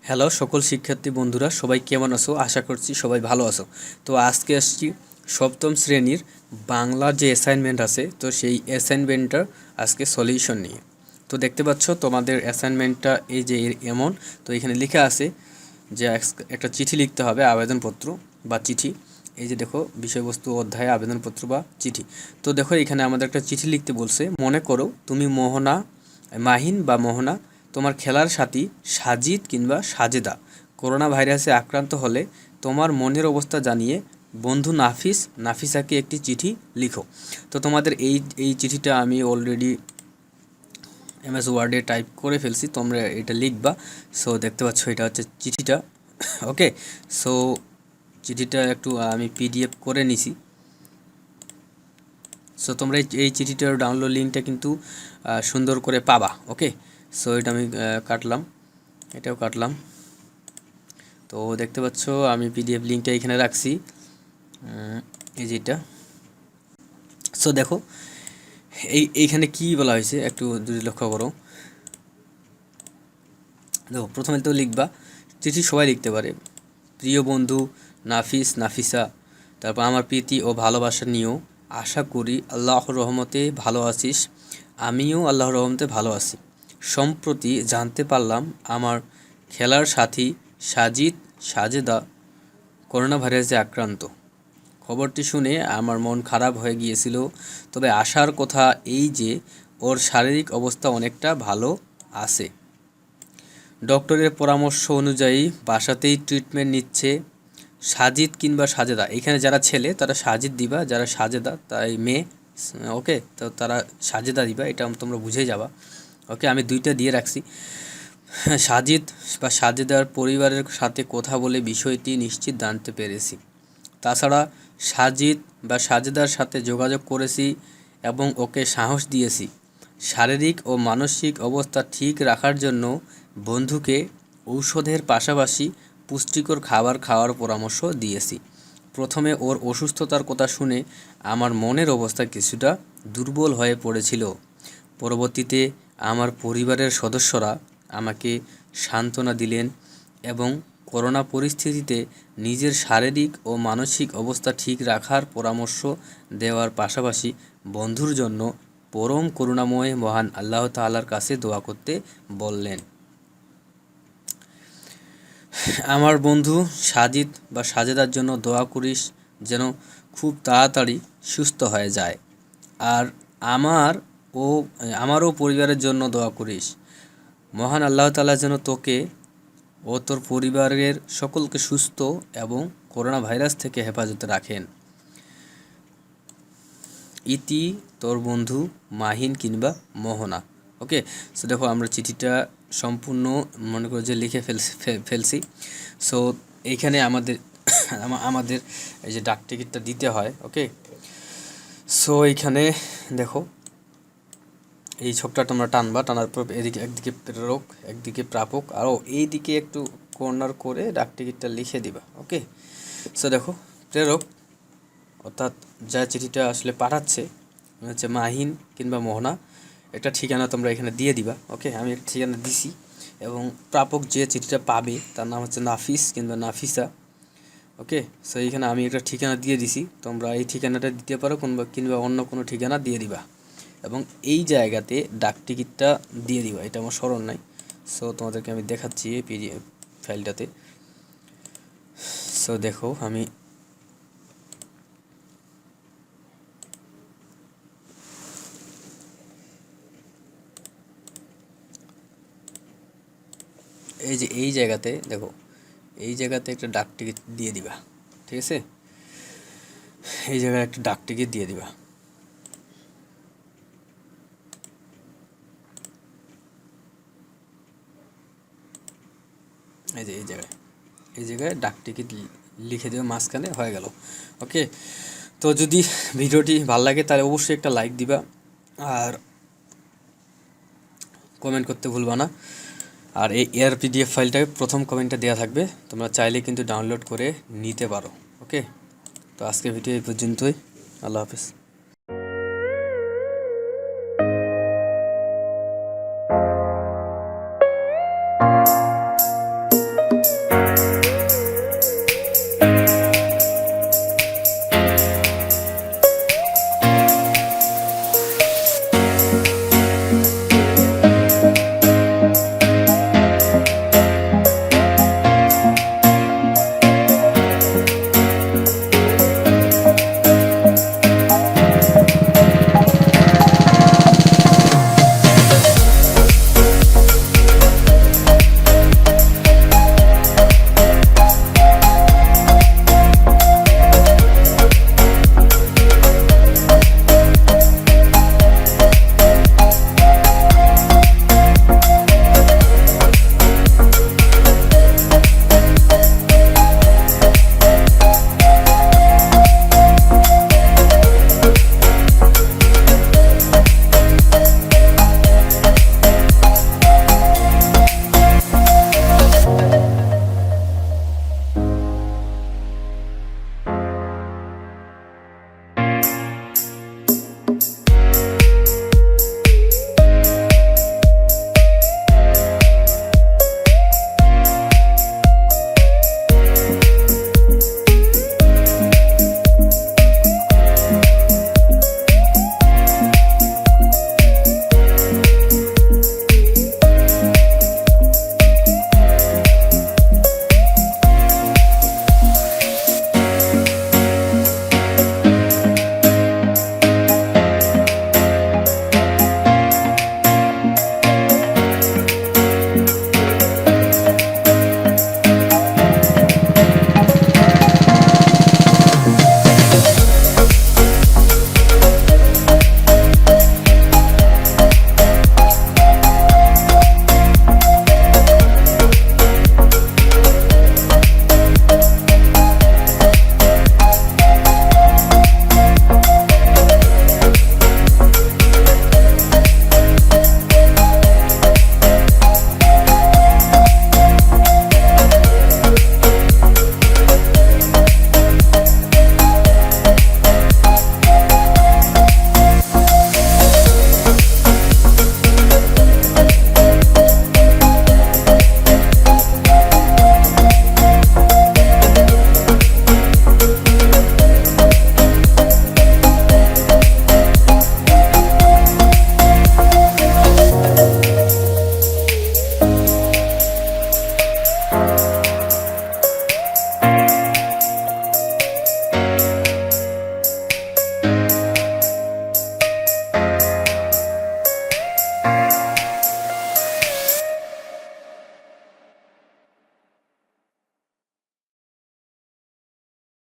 Hello সকল শিক্ষার্থী বন্ধুরা, সবাই কেমন আছো? আশা করছি সবাই ভালো আছো। তো আজকে আসছি সপ্তম শ্রেণীর বাংলা যে অ্যাসাইনমেন্ট আছে, তো সেই অ্যাসাইনমেন্টটার আজকে সলিউশন নিয়ে। তো দেখতে পাচ্ছ তোমাদের অ্যাসাইনমেন্টটা এই যে এমন। তো এখানে লেখা আছে যে একটা চিঠি লিখতে হবে, আবেদনপত্র বা চিঠি। এই যে দেখো, বিষয়বস্তু অধ্যায়ে আবেদনপত্র বা চিঠি। তো দেখো, এখানে আমাদের একটা চিঠি লিখতে বলছে। মনে করো তুমি মাহিন বা মোহনা, তোমার খেলার সাথী সাজিদ কিংবা সাজেদা করোনা ভাইরাসে আক্রান্ত হলে তোমার মনের অবস্থা জানিয়ে বন্ধু নাফিসাকে একটি চিঠি লিখো। তো তোমাদের এই চিঠিটা আমি অলরেডি MS ওয়ার্ডে টাইপ করে ফেলছি, তোমরা এটা লিখবা। সো দেখতে পাচ্ছ, এটা হচ্ছে চিঠিটা। ওকে, সো চিঠিটা একটু আমি PDF করে নিছি। সো তোমরা এই চিঠিটার ডাউনলোড লিঙ্কটা কিন্তু সুন্দর করে পাবা। ওকে, সো এটা আমি কাটলাম, এটাও কাটলাম। তো দেখতে পাচ্ছ আমি PDF লিঙ্কটা এখানে রাখছি, এই যেটা। সো দেখো, এইখানে কি বলা হয়েছে একটু যদি লক্ষ্য করো। দেখো, প্রথমে তো লিখবা, চিঠি সবাই লিখতে পারে। প্রিয় বন্ধু নাফিসা, তারপর আমার প্রীতি ও ভালোবাসা নিয়েও আশা করি আল্লাহর রহমতে ভালো আছিস। আমিও আল্লাহর রহমতে ভালো আছি। সম্প্রতি জানতে পারলাম আমার খেলার সাথী সাজেদা করোনা ভাইরাসে আক্রান্ত। খবরটি শুনে আমার মন খারাপ হয়ে গিয়েছিল, তবে আশার কথা এই যে ওর শারীরিক অবস্থা অনেকটা ভালো আছে। ডক্টরের পরামর্শ অনুযায়ী বাসাতেই ট্রিটমেন্ট নিচ্ছে। সাজিদ কিংবা সাজেদা, এখানে যারা ছেলে তারা সাজিদ দিবা, যারা সাজেদা তাই মেয়ে। ওকে, তো তারা সাজেদা দিবা, এটা তোমরা বুঝে যাবা। ওকে, আমি দুইটা দিয়ে রাখছি। সাজিদ বা সাজেদার পরিবারের সাথে কথা বলে বিষয়টি নিশ্চিত জানতে পেরেছি। তাছাড়া সাজিদ বা সাজেদার সাথে যোগাযোগ করেছি এবং ওকে সাহস দিয়েছি। শারীরিক ও মানসিক অবস্থা ঠিক রাখার জন্য বন্ধুকে ঔষধের পাশাপাশি পুষ্টিকর খাবার খাওয়ার পরামর্শ দিয়েছি। প্রথমে ওর অসুস্থতার কথা শুনে আমার মনের অবস্থা কিছুটা দুর্বল হয়ে পড়েছিল। পরবর্তীতে আমার পরিবারের সদস্যরা আমাকে সান্ত্বনা দিলেন এবং করোনা পরিস্থিতিতে নিজের শারীরিক ও মানসিক অবস্থা ঠিক রাখার পরামর্শ দেওয়ার পাশাপাশি বন্ধুর জন্য পরম করুণাময় মহান আল্লাহ তাআলার কাছে দোয়া করতে বললেন। আমার বন্ধু সাজিদ বা সাজেদার জন্য দোয়া করিস যেন খুব তাড়াতাড়ি সুস্থ হয়ে যায়। আর আমারও পরিবারের জন্য দোয়া করিস। মহান আল্লাহ তাআলা যেন তোকে ও তোর পরিবারের সকলকে সুস্থ এবং করোনা ভাইরাস থেকে হেফাজতে রাখেন। ইতি তোর বন্ধু মাহিন কিংবা মোহনা। ওকে, সো দেখো, আমরা চিঠিটা সম্পূর্ণ মনে করো যে লিখে ফেলছি। সো এইখানে আমাদের এই যে ডাক টিকিটটা দিতে হয়। ওকে, সো এইখানে দেখো, এই ছকটা তোমরা টানার পর এদিকে একদিকে প্রেরক একদিকে প্রাপক, আরও এইদিকে একটু কর্নার করে ডাক টিকিটটা লিখে দিবা। ওকে, সো দেখো, প্রেরক অর্থাৎ যা চিঠিটা আসলে পাঠাচ্ছে হচ্ছে মাহিন কিংবা মোহনা, একটা ঠিকানা তোমরা এখানে দিয়ে দিবা। ওকে, আমি একটা ঠিকানা দিছি এবং প্রাপক যে চিঠিটা পাবে তার নাম হচ্ছে নাফিস কিংবা নাফিসা। ওকে, সো এইখানে আমি একটা ঠিকানা দিয়ে দিছি, তোমরা এই ঠিকানাটা দিতে পারো কিংবা অন্য কোনো ঠিকানা দিয়ে দিবা এবং এই জায়গাতে ডাক টিকিটটা দিয়ে দিবা। এটা আমার স্মরণ নাই, সো তোমাদেরকে আমি দেখাচ্ছি এই PDF ফাইলটাতে। সো দেখো, আমি এই যে এই জায়গাতে দেখো, এই জায়গাতে একটা ডাক টিকিট দিয়ে দিবা। ঠিক আছে, এই জায়গায় একটা ডাক টিকিট দিয়ে দিবা। এই যে এই জায়গায় ডাক টিকিট লিখে দেবে, মাঝখানে হয়ে গেল। ওকে, তো যদি ভিডিওটি ভালো লাগে তাহলে অবশ্যই একটা লাইক দিবা আর কমেন্ট করতে ভুলবা না। আর এর PDF ফাইলটাকে প্রথম কমেন্টে দেওয়া থাকবে, তোমরা চাইলে কিন্তু ডাউনলোড করে নিতে পারো। ওকে, তো আজকের ভিডিও এই পর্যন্তই। আল্লাহ হাফেজ।